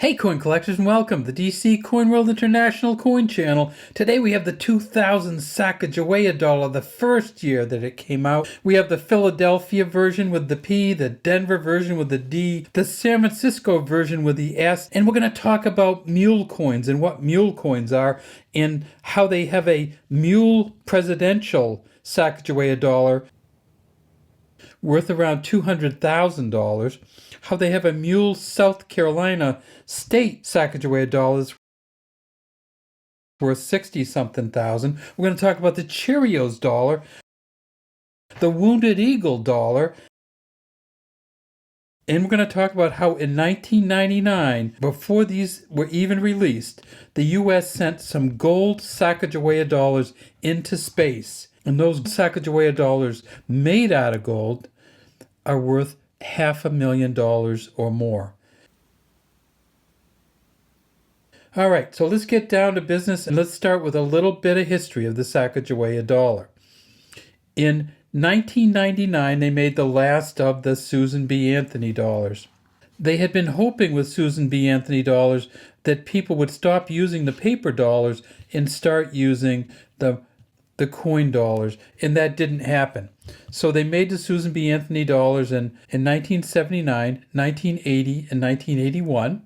Hey coin collectors and welcome to the DC Coin World International Coin Channel. Today we have the 2000 Sacagawea dollar, the first year that it came out. We have the Philadelphia version with the P, the Denver version with the D, the San Francisco version with the S, and we're going to talk about mule coins and what mule coins are and how they have a mule presidential Sacagawea dollar worth around $200,000, how they have a Mule South Carolina state Sacagawea dollars worth 60-something thousand. We're going to talk about the Cheerios dollar, the Wounded Eagle dollar, and we're going to talk about how in 1999, before these were even released, the U.S. sent some gold Sacagawea dollars into space. And those Sacagawea dollars made out of gold are worth $500,000 or more. All right, so let's get down to business and let's start with a little bit of history of the Sacagawea dollar. In 1999, they made the last of the Susan B. Anthony dollars. They had been hoping with Susan B. Anthony dollars that people would stop using the paper dollars and start using the coin dollars, and that didn't happen. So they made the Susan B. Anthony dollars in 1979, 1980, and 1981.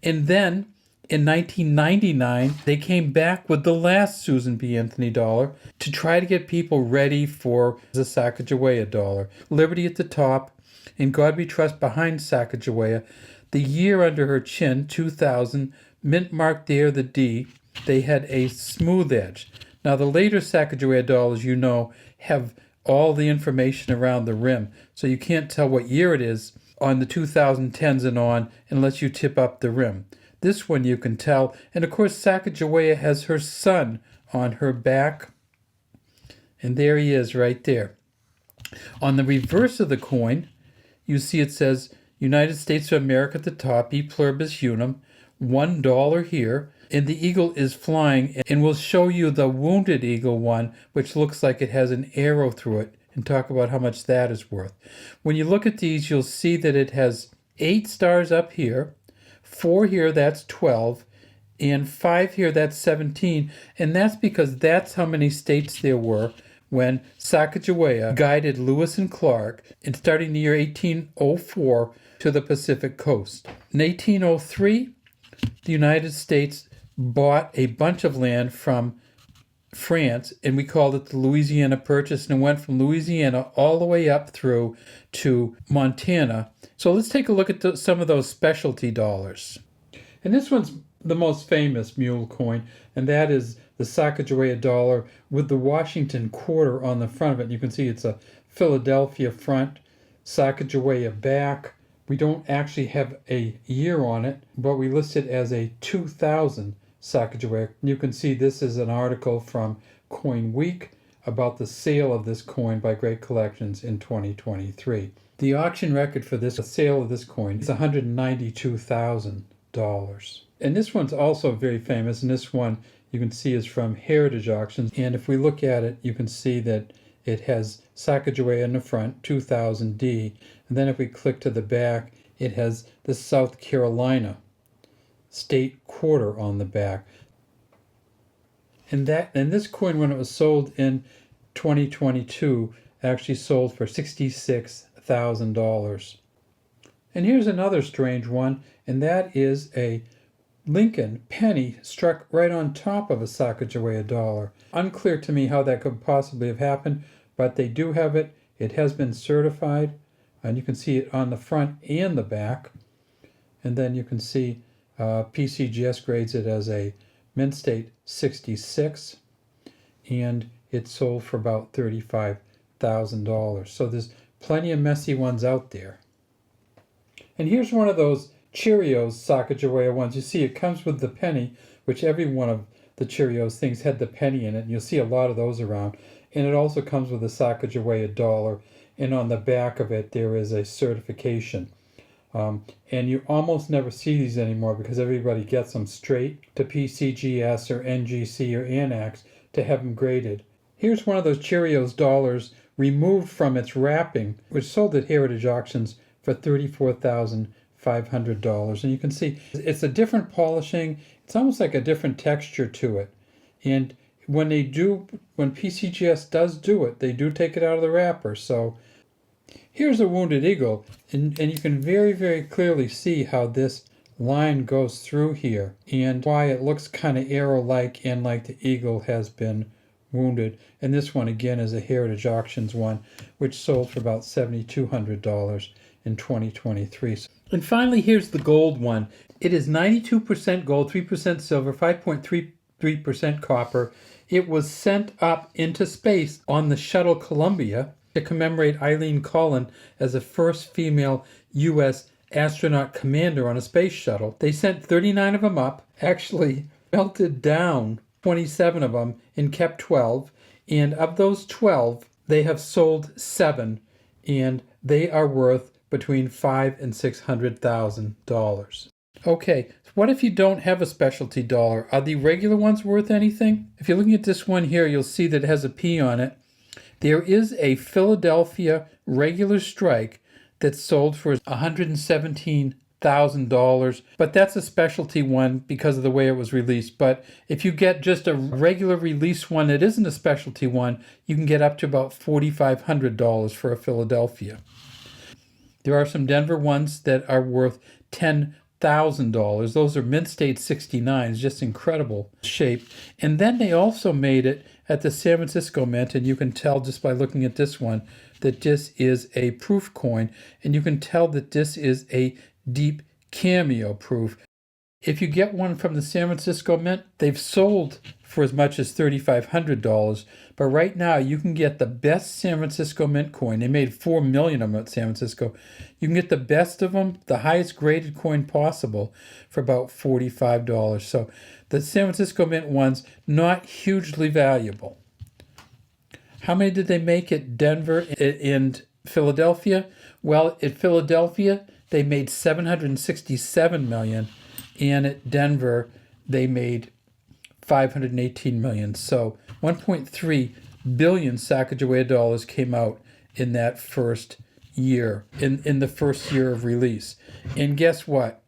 And then in 1999, they came back with the last Susan B. Anthony dollar to try to get people ready for the Sacagawea dollar. Liberty at the top, and God We Trust behind Sacagawea. The year under her chin, 2000, mint mark there, the D. They had a smooth edge. Now, the later Sacagawea dollars, you know, have all the information around the rim, so you can't tell what year it is on the 2010s and on unless you tip up the rim. This one you can tell, and of course Sacagawea has her son on her back, and there he is right there. On the reverse of the coin, you see it says United States of America at the top, E pluribus unum, $1 here. And the eagle is flying, and we'll show you the Wounded Eagle one, which looks like it has an arrow through it, and talk about how much that is worth. When you look at these, you'll see that it has 8 stars up here, 4 here, that's 12, and 5 here, that's 17, and that's because that's how many states there were when Sacagawea guided Lewis and Clark in starting the year 1804 to the Pacific coast. In 1803, the United States bought a bunch of land from France, and we called it the Louisiana Purchase, and it went from Louisiana all the way up through to Montana. So let's take a look at some of those specialty dollars. And this one's the most famous mule coin, and that is the Sacagawea dollar with the Washington quarter on the front of it. You can see it's a Philadelphia front, Sacagawea back. We don't actually have a year on it, but we list it as a 2000 Sacagawea. You can see this is an article from Coin Week about the sale of this coin by Great Collections in 2023. The auction record for this sale of this coin is $192,000. And this one's also very famous, and this one you can see is from Heritage Auctions. And if we look at it, you can see that it has Sacagawea in the front, 2000D, and then if we click to the back, it has the South Carolina state quarter on the back. And this coin, when it was sold in 2022, actually sold for $66,000. And here's another strange one, and that is a Lincoln penny struck right on top of a Sacagawea dollar. Unclear to me how that could possibly have happened, but they do have it. It has been certified, and you can see it on the front and the back. And then you can see PCGS grades it as a mint state 66, and it sold for about $35,000. So there's plenty of messy ones out there. And here's one of those Cheerios Sacagawea ones. You see it comes with the penny, which every one of the Cheerios things had the penny in it, and you'll see a lot of those around. And it also comes with a Sacagawea dollar, and on the back of it there is a certification. And you almost never see these anymore because everybody gets them straight to PCGS or NGC or Annex to have them graded. Here's one of those Cheerios dollars removed from its wrapping, which sold at Heritage Auctions for $34,500. $500. And you can see it's a different polishing. It's almost like a different texture to it. And when PCGS does do it, they do take it out of the wrapper. So here's a wounded eagle, and you can very, very clearly see how this line goes through here and why it looks kind of arrow-like and like the eagle has been wounded. And this one again is a Heritage Auctions one, which sold for about $7,200 in 2023. And finally, here's the gold one. It is 92% gold, 3% silver, 5.33% copper. It was sent up into space on the shuttle Columbia to commemorate Eileen Collin as the first female U.S. astronaut commander on a space shuttle. They sent 39 of them up, actually melted down 27 of them and kept 12. And of those 12, they have sold 7, and they are worth between $500,000 and $600,000. Okay, so what if you don't have a specialty dollar? Are the regular ones worth anything? If you're looking at this one here, you'll see that it has a P on it. There is a Philadelphia regular strike that sold for $117,000, but that's a specialty one because of the way it was released. But if you get just a regular release one that isn't a specialty one, you can get up to about $4,500 for a Philadelphia. There are some Denver ones that are worth $10,000. Those are Mint State 69s, just incredible shape. And then they also made it at the San Francisco Mint, and you can tell just by looking at this one that this is a proof coin, and you can tell that this is a deep cameo proof. If you get one from the San Francisco Mint, they've sold for as much as $3,500, but right now you can get the best San Francisco Mint coin. They made 4 million of them at San Francisco. You can get the best of them, the highest graded coin possible, for about $45. So the San Francisco Mint ones, not hugely valuable. How many did they make at Denver and Philadelphia? Well, at Philadelphia, they made 767 million, and at Denver, they made 518 million. So 1.3 billion Sacagawea dollars came out in that first year, in the first year of release. And guess what?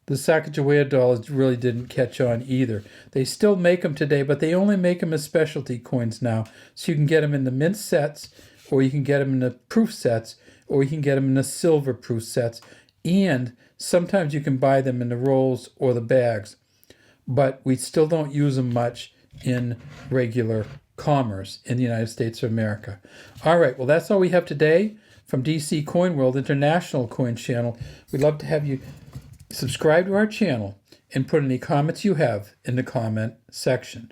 The Sacagawea dollars really didn't catch on either. They still make them today, but they only make them as specialty coins now. So you can get them in the mint sets, or you can get them in the proof sets, or you can get them in the silver proof sets. And sometimes you can buy them in the rolls or the bags. But we still don't use them much in regular commerce in the United States of America. All right, well, that's all we have today from DC Coin World International Coin Channel. We'd love to have you subscribe to our channel and put any comments you have in the comment section.